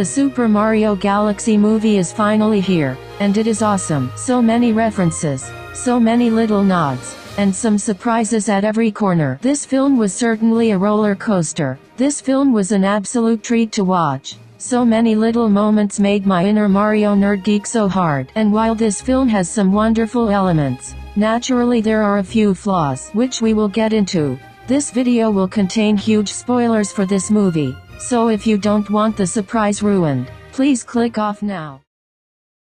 The Super Mario Galaxy movie is finally here, and it is awesome. So many references, so many little nods, and some surprises at every corner. This film was certainly a roller coaster. This film was an absolute treat to watch. So many little moments made my inner Mario nerd geek so hard. And while this film has some wonderful elements, naturally there are a few flaws, which we will get into. This video will contain huge spoilers for this movie, so if you don't want the surprise ruined, please click off now.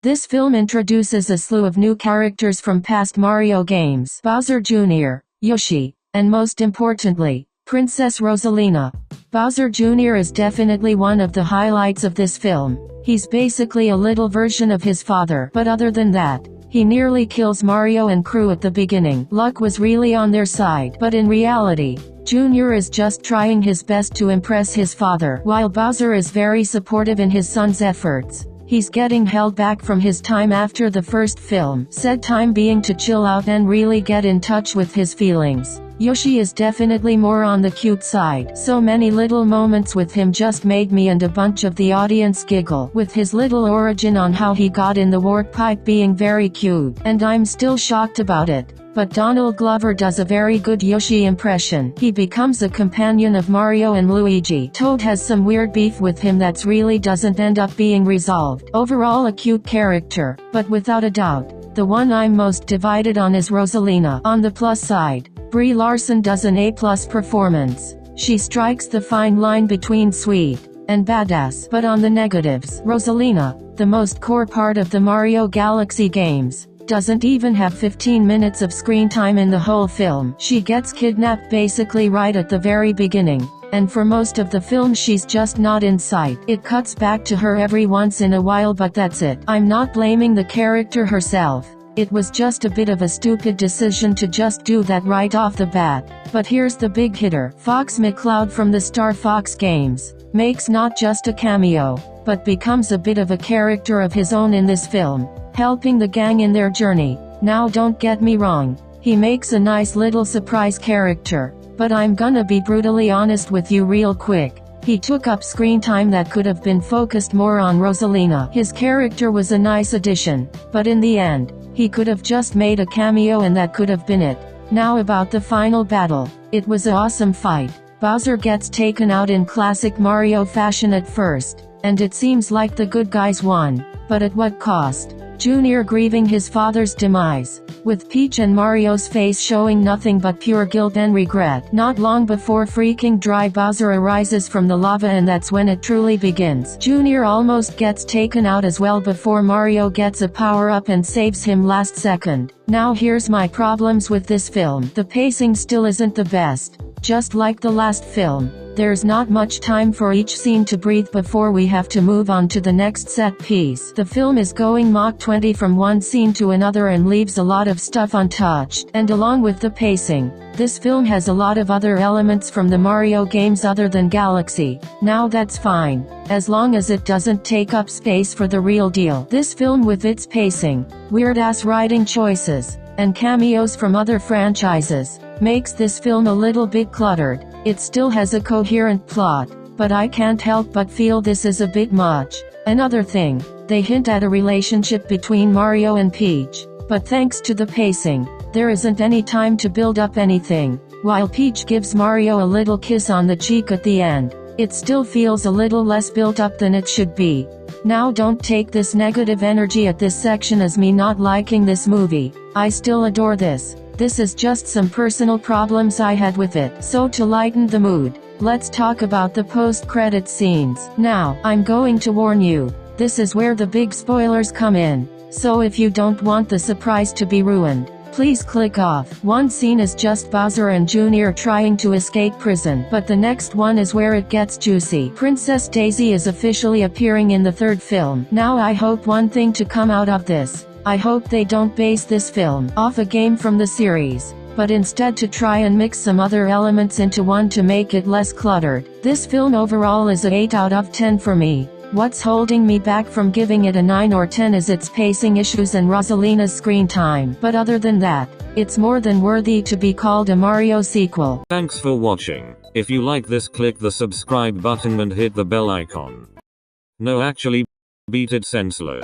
This film introduces a slew of new characters from past Mario games: Bowser Jr., Yoshi, and most importantly, Princess Rosalina. Bowser Jr. is definitely one of the highlights of this film. He's basically a little version of his father, but other than that, he nearly kills Mario and crew at the beginning. Luck was really on their side, but in reality, Jr. is just trying his best to impress his father, while Bowser is very supportive in his son's efforts. He's getting held back from his time after the first film, said time being to chill out and really get in touch with his feelings. Yoshi is definitely more on the cute side. So many little moments with him just made me and a bunch of the audience giggle, with his little origin on how he got in the warp pipe being very cute, and I'm still shocked about it. But Donald Glover does a very good Yoshi impression. He becomes a companion of Mario and Luigi. Toad has some weird beef with him that really doesn't end up being resolved. Overall a cute character, but without a doubt, the one I'm most divided on is Rosalina. On the plus side, Brie Larson does an A+ performance. She strikes the fine line between sweet and badass. But on the negatives, Rosalina, the most core part of the Mario Galaxy games, doesn't even have 15 minutes of screen time in the whole film. She gets kidnapped basically right at the very beginning, and for most of the film she's just not in sight. It cuts back to her every once in a while, but that's it. I'm not blaming the character herself. It was just a bit of a stupid decision to just do that right off the bat. But here's the big hitter. Fox McCloud from the Star Fox games makes not just a cameo, but becomes a bit of a character of his own in this film, helping the gang in their journey. Now don't get me wrong, he makes a nice little surprise character, but I'm gonna be brutally honest with you real quick. He took up screen time that could have been focused more on Rosalina. His character was a nice addition, but in the end, he could have just made a cameo and that could have been it. Now about the final battle. It was an awesome fight. Bowser gets taken out in classic Mario fashion at first, and it seems like the good guys won, but at what cost? Jr. grieving his father's demise, with Peach and Mario's face showing nothing but pure guilt and regret. Not long before freaking dry Bowser arises from the lava, and that's when it truly begins. Jr. almost gets taken out as well before Mario gets a power-up and saves him last second. Now here's my problems with this film. The pacing still isn't the best. Just like the last film, there's not much time for each scene to breathe before we have to move on to the next set piece. The film is going Mach 20 from one scene to another and leaves a lot of stuff untouched. And along with the pacing, this film has a lot of other elements from the Mario games other than Galaxy. Now that's fine, as long as it doesn't take up space for the real deal. This film, with its pacing, weird-ass writing choices, and cameos from other franchises, makes this film a little bit cluttered. It still has a coherent plot, but I can't help but feel this is a bit much. Another thing, they hint at a relationship between Mario and Peach, but thanks to the pacing, there isn't any time to build up anything. While Peach gives Mario a little kiss on the cheek at the end, it still feels a little less built up than it should be. Now don't take this negative energy at this section as me not liking this movie. I still adore this. This is just some personal problems I had with it. So to lighten the mood, let's talk about the post-credit scenes. Now, I'm going to warn you, this is where the big spoilers come in. So if you don't want the surprise to be ruined, please click off. One scene is just Bowser and Jr. trying to escape prison, but the next one is where it gets juicy. Princess Daisy is officially appearing in the third film. Now I hope one thing to come out of this. I hope they don't base this film off a game from the series, but instead to try and mix some other elements into one to make it less cluttered. This film overall is a 8 out of 10 for me. What's holding me back from giving it a 9 or 10 is its pacing issues and Rosalina's screen time. But other than that, it's more than worthy to be called a Mario sequel. Thanks for watching. If you like this, click the subscribe button and hit the bell icon. No, actually, beat it senseless.